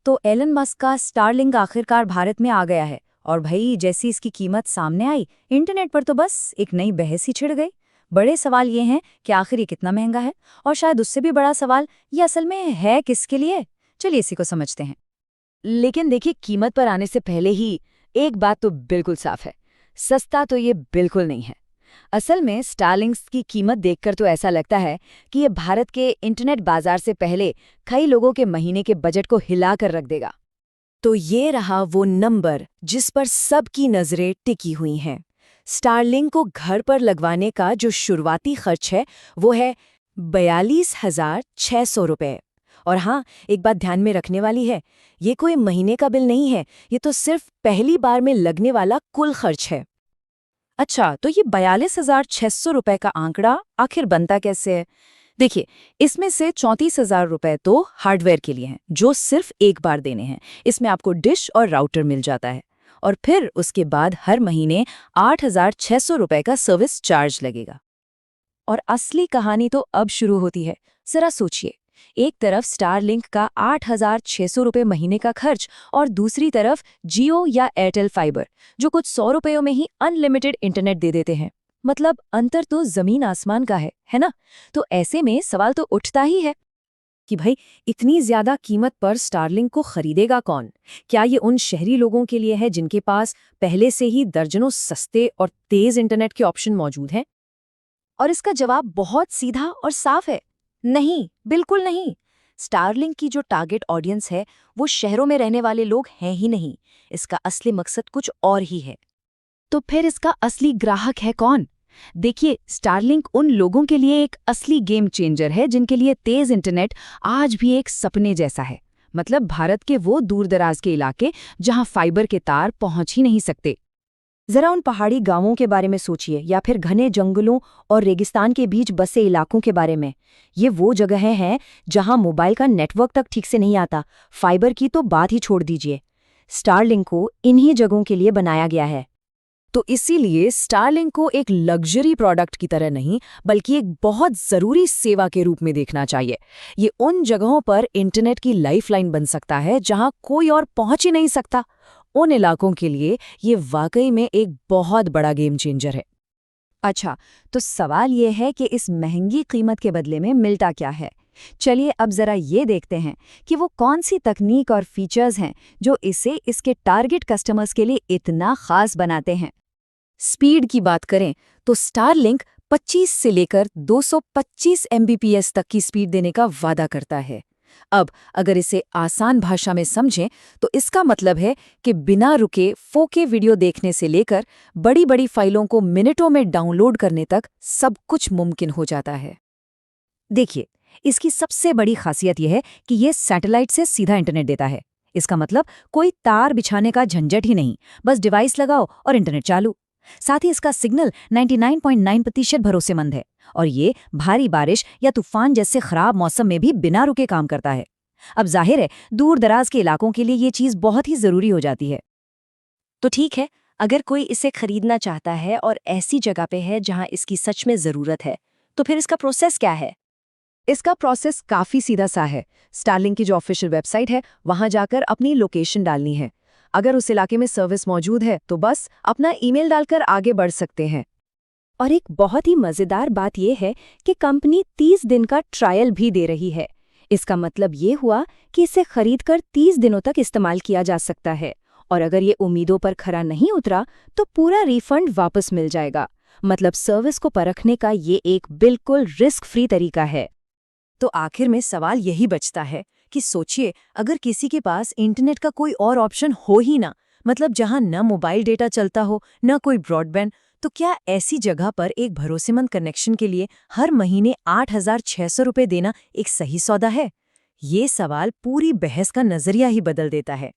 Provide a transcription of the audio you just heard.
तो Elon Musk का Starlink आखिरकार भारत में आ गया है और भाई जैसी इसकी कीमत सामने आई, इंटरनेट पर तो बस एक नई बहस ही छिड़ गई। बड़े सवाल ये हैं कि आखिर ये कितना महंगा है, और शायद उससे भी बड़ा सवाल ये असल में है किसके लिए। चलिए इसी को समझते हैं। लेकिन देखिए, कीमत पर आने से पहले ही एक बात तो बिल्कुल साफ है, सस्ता तो ये बिल्कुल नहीं है। असल में स्टारलिंक्स की कीमत देखकर तो ऐसा लगता है कि ये भारत के इंटरनेट बाजार से पहले कई लोगों के महीने के बजट को हिला कर रख देगा। तो ये रहा वो नंबर जिस पर सबकी नजरें टिकी हुई हैं। स्टारलिंक को घर पर लगवाने का जो शुरुआती खर्च है वो है 42,600 रुपये। और हाँ, एक बात ध्यान में रखने वाली है, ये कोई महीने का बिल नहीं है, ये तो सिर्फ पहली बार में लगने वाला कुल खर्च है। अच्छा, तो ये 42,600 रुपए का आंकड़ा आखिर बनता कैसे है? देखिए, इसमें से 34,000 रुपए तो हार्डवेयर के लिए हैं, जो सिर्फ एक बार देने हैं। इसमें आपको डिश और राउटर मिल जाता है, और फिर उसके बाद हर महीने 8,600 रुपए का सर्विस चार्ज लगेगा। और असली कहानी तो अब शुरू होती है। जरा सोचिए, एक तरफ स्टारलिंक का 8,600 रुपये महीने का खर्च, और दूसरी तरफ जियो या एयरटेल फाइबर, जो कुछ 100 रुपयों में ही अनलिमिटेड इंटरनेट दे देते हैं। मतलब अंतर तो जमीन आसमान का है ना? तो ऐसे में सवाल तो उठता ही है कि भाई इतनी ज्यादा कीमत पर स्टारलिंक को खरीदेगा कौन? क्या ये उन शहरी लोगों के लिए है जिनके पास पहले से ही दर्जनों सस्ते और तेज इंटरनेट के ऑप्शन मौजूद हैं? और इसका जवाब बहुत सीधा और साफ है, नहीं, बिल्कुल नहीं। स्टारलिंक की जो टारगेट ऑडियंस है वो शहरों में रहने वाले लोग हैं ही नहीं। इसका असली मकसद कुछ और ही है। तो फिर इसका असली ग्राहक है कौन? देखिए, स्टारलिंक उन लोगों के लिए एक असली गेम चेंजर है जिनके लिए तेज इंटरनेट आज भी एक सपने जैसा है। मतलब भारत के वो दूरदराज के इलाके जहां फाइबर के तार पहुंच ही नहीं सकते। जरा उन पहाड़ी गांवों के बारे में सोचिए, या फिर घने जंगलों और रेगिस्तान के बीच बसे इलाकों के बारे में। ये वो जगहें हैं जहां मोबाइल का नेटवर्क तक ठीक से नहीं आता, फाइबर की तो बात ही छोड़ दीजिए। स्टारलिंक को इन्हीं जगहों के लिए बनाया गया है। तो इसीलिए स्टारलिंक को एक लग्जरी प्रोडक्ट की तरह नहीं, बल्कि एक बहुत जरूरी सेवा के रूप में देखना चाहिए। ये उन जगहों पर इंटरनेट की लाइफलाइन बन सकता है जहां कोई और पहुंच ही नहीं सकता। उन इलाकों के लिए ये वाकई में एक बहुत बड़ा गेम चेंजर है। अच्छा, तो सवाल ये है कि इस महंगी कीमत के बदले में मिलता क्या है? चलिए अब जरा ये देखते हैं कि वो कौन सी तकनीक और फीचर्स हैं जो इसे इसके टारगेट कस्टमर्स के लिए इतना खास बनाते हैं। स्पीड की बात करें तो स्टारलिंक 25 से लेकर 225 एमबीपीएस तक की स्पीड देने का वादा करता है। अब अगर इसे आसान भाषा में समझें तो इसका मतलब है कि बिना रुके 4K वीडियो देखने से लेकर बड़ी बड़ी फाइलों को मिनटों में डाउनलोड करने तक सब कुछ मुमकिन हो जाता है। देखिए, इसकी सबसे बड़ी खासियत यह है कि यह सैटेलाइट से सीधा इंटरनेट देता है। इसका मतलब कोई तार बिछाने का झंझट ही नहीं, बस डिवाइस लगाओ और इंटरनेट चालू। साथ ही इसका सिग्नल 99.9% भरोसेमंद है, और ये भारी बारिश या तूफान जैसे खराब मौसम में भी बिना रुके काम करता है। अब जाहिर है, दूर दराज के इलाकों के लिए ये चीज़ बहुत ही ज़रूरी हो जाती है। तो ठीक है, अगर कोई इसे खरीदना चाहता है और ऐसी जगह पे है जहां इसकी सच में ज़रूरत है, तो फिर इसका प्रोसेस क्या है? इसका प्रोसेस काफी सीधा सा है। स्टारलिंक की जो ऑफिशियल वेबसाइट है, वहां जाकर अपनी लोकेशन डालनी है। अगर उस इलाके में सर्विस मौजूद है तो बस अपना ईमेल डालकर आगे बढ़ सकते हैं। और एक बहुत ही मज़ेदार बात यह है कि कंपनी 30 दिन का ट्रायल भी दे रही है। इसका मतलब ये हुआ कि इसे खरीदकर 30 दिनों तक इस्तेमाल किया जा सकता है, और अगर ये उम्मीदों पर खरा नहीं उतरा तो पूरा रिफंड वापस मिल जाएगा। मतलब सर्विस को परखने का ये एक बिल्कुल रिस्क फ्री तरीका है। तो आखिर में सवाल यही बचता है कि सोचिए, अगर किसी के पास इंटरनेट का कोई और ऑप्शन हो ही ना, मतलब जहां न मोबाइल डेटा चलता हो न कोई ब्रॉडबैंड, तो क्या ऐसी जगह पर एक भरोसेमंद कनेक्शन के लिए हर महीने 8,600 रुपये देना एक सही सौदा है? ये सवाल पूरी बहस का नजरिया ही बदल देता है।